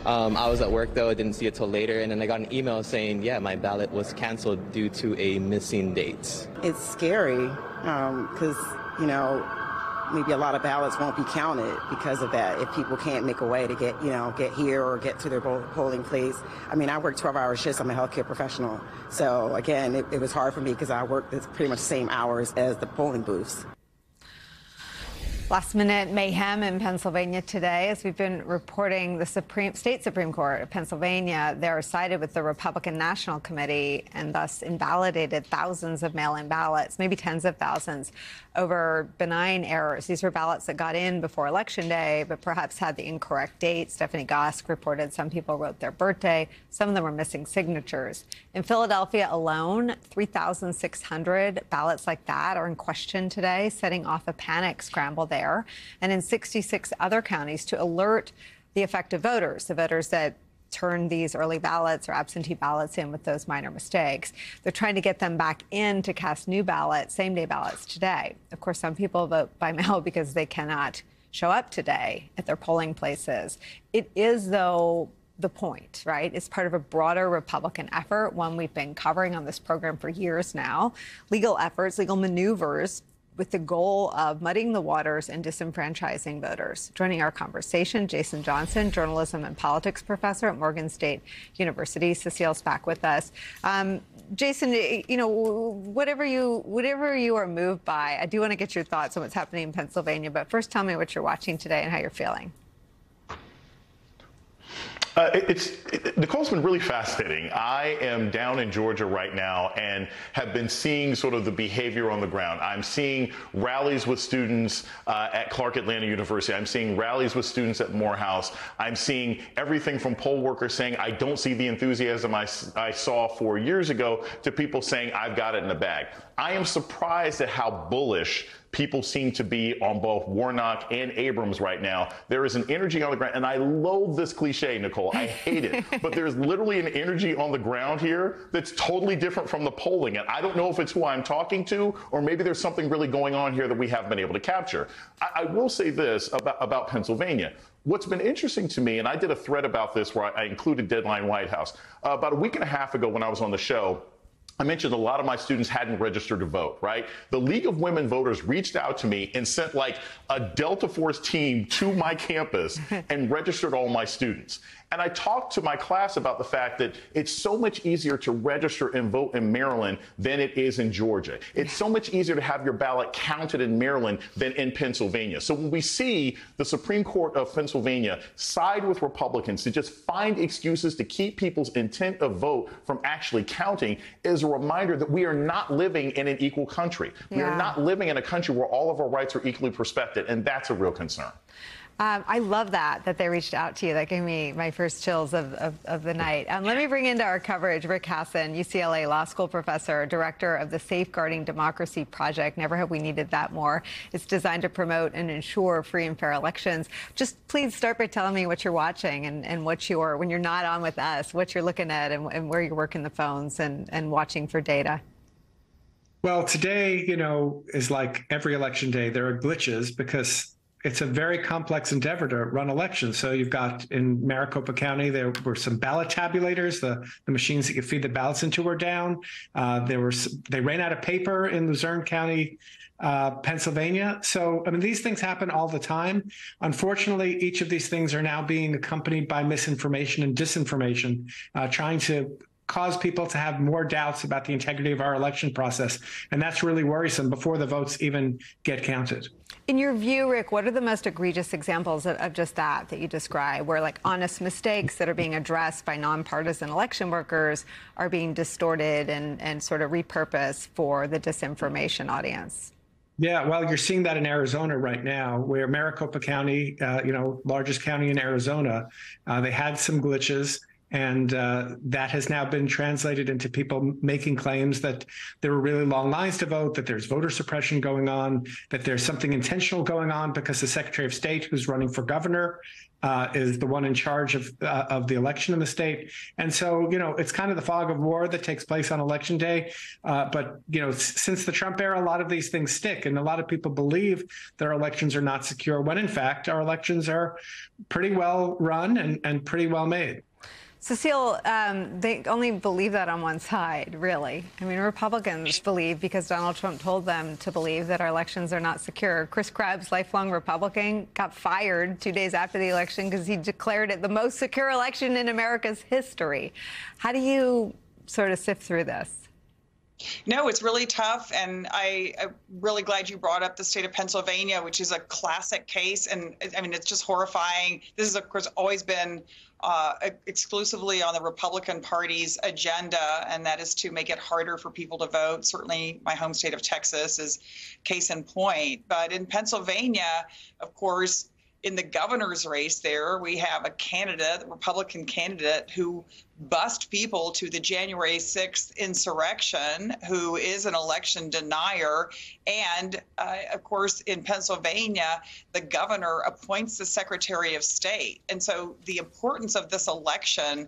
I was at work, though. I didn't see it till later. And then I got an email saying, yeah, my ballot was canceled due to a missing date. It's scary because, you know, maybe a lot of ballots won't be counted because of that. If people can't make a way to get, get here or get to their polling place. I mean, I work 12-hour shifts. I'm a healthcare professional. So, again, it was hard for me because I work pretty much the same hours as the polling booths. Last-minute mayhem in Pennsylvania today. As we've been reporting, the State Supreme Court of Pennsylvania, they're sided with the Republican National Committee and thus invalidated thousands of mail-in ballots, maybe tens of thousands, over benign errors. These were ballots that got in before Election Day, but perhaps had the incorrect date. Stephanie Gosk reported some people wrote their birthday. Some of them were missing signatures. In Philadelphia alone, 3,600 ballots like that are in question today, setting off a panic scramble there. And in 66 other counties to alert the affected voters, the voters that turn these early ballots or absentee ballots in with those minor mistakes. They're trying to get them back in to cast new ballots, same-day ballots today. Of course, some people vote by mail because they cannot show up today at their polling places. It is, though, the point, right? It's part of a broader Republican effort, one we've been covering on this program for years now. Legal efforts, legal maneuvers with the goal of muddying the waters and disenfranchising voters. Joining our conversation, Jason Johnson, journalism and politics professor at Morgan State University. Cecile's back with us. Jason, whatever you are moved by, I do want to get your thoughts on what's happening in Pennsylvania. But first, tell me what you're watching today and how you're feeling. Nicole's been really fascinating. I am down in Georgia right now and have been seeing sort of the behavior on the ground. I'm seeing rallies with students at Clark Atlanta University. I'm seeing rallies with students at Morehouse. I'm seeing everything from poll workers saying, I don't see the enthusiasm I saw 4 years ago, to people saying, I've got it in the bag. I am surprised at how bullish people seem to be on both Warnock and Abrams right now. There is an energy on the ground, and I loathe this cliche, Nicole. I hate it. But there's literally an energy on the ground here that's totally different from the polling. And I don't know if it's who I'm talking to, or maybe there's something really going on here that we haven't been able to capture. I will say this about Pennsylvania. What's been interesting to me, and I did a thread about this where I included Deadline White House. About a week and a half ago when I was on the show, I mentioned a lot of my students hadn't registered to vote, right? The League of Women Voters reached out to me and sent like a Delta Force team to my campus and registered all my students. And I talked to my class about the fact that it's so much easier to register and vote in Maryland than it is in Georgia. It's so much easier to have your ballot counted in Maryland than in Pennsylvania. So when we see the Supreme Court of Pennsylvania side with Republicans to just find excuses to keep people's intent of vote from actually counting, is a reminder that we are not living in an equal country. We are not living in a country where all of our rights are equally respected, and that's a real concern. I love that they reached out to you. That gave me my first chills of the night. Let me bring into our coverage Rick Hasson, UCLA Law School professor, director of the Safeguarding Democracy Project. Never have we needed that more. It's designed to promote and ensure free and fair elections. Just please start by telling me what you're watching and what you're, when you're not on with us, what you're looking at and where you're working the phones and watching for data. Well, today, is like every election day. There are glitches because it's a very complex endeavor to run elections. So you've got in Maricopa County, there were some ballot tabulators. The machines that you feed the ballots into were down. They ran out of paper in Luzerne County, Pennsylvania. So, I mean, these things happen all the time. Unfortunately, each of these things are now being accompanied by misinformation and disinformation, trying to cause people to have more doubts about the integrity of our election process. And that's really worrisome before the votes even get counted. In your view, Rick, what are the most egregious examples of just that you describe, where like honest mistakes that are being addressed by nonpartisan election workers are being distorted and sort of repurposed for the disinformation audience? Yeah, well, you're seeing that in Arizona right now, where Maricopa County, largest county in Arizona, they had some glitches. And that has now been translated into people making claims that there were really long lines to vote, that there's voter suppression going on, that there's something intentional going on because the Secretary of State who's running for governor is the one in charge of the election in the state. And so, it's kind of the fog of war that takes place on Election Day. But, since the Trump era, a lot of these things stick. And a lot of people believe their elections are not secure, when in fact, our elections are pretty well run and pretty well made. Cecile, they only believe that on one side, really. I mean, Republicans believe, because Donald Trump told them to believe, that our elections are not secure. Chris Krebs, lifelong Republican, got fired 2 days after the election because he declared it the most secure election in America's history. How do you sort of sift through this? No, it's really tough, and I'm really glad you brought up the state of Pennsylvania, which is a classic case. And I mean, it's just horrifying. This has, of course, always been exclusively on the Republican Party's agenda, and that is to make it harder for people to vote. Certainly, my home state of Texas is case in point. But in Pennsylvania, of course, in the governor's race there, we have a candidate, the Republican candidate, who bust people to the January 6th insurrection, who is an election denier. And of course, in Pennsylvania, the governor appoints the Secretary of State. And so the importance of this election,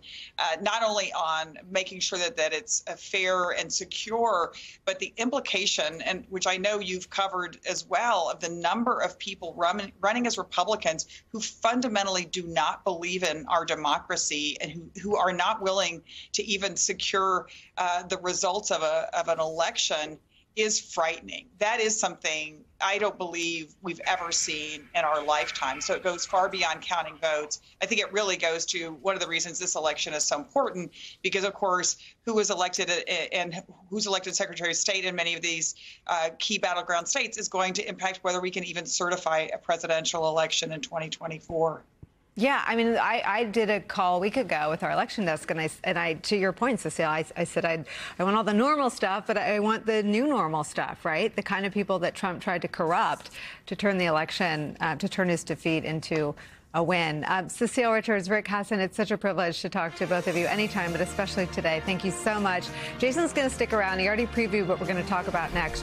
not only on making sure that it's fair and secure, but the implication, and which I know you've covered as well, of the number of people running as Republicans who fundamentally do not believe in our democracy and who are not willing to even secure the results of an election is frightening. That is something I don't believe we've ever seen in our lifetime. So it goes far beyond counting votes. I think it really goes to one of the reasons this election is so important, because, of course, who was elected and who's elected Secretary of State in many of these key battleground states is going to impact whether we can even certify a presidential election in 2024. Yeah, I mean, I did a call a week ago with our election desk, and I to your point, Cecile, I said I want all the normal stuff, but I want the new normal stuff, right? The kind of people that Trump tried to corrupt to turn the election, to turn his defeat into a win. Cecile Richards, Rick Hasen, it's such a privilege to talk to both of you anytime, but especially today. Thank you so much. Jason's going to stick around. He already previewed what we're going to talk about next.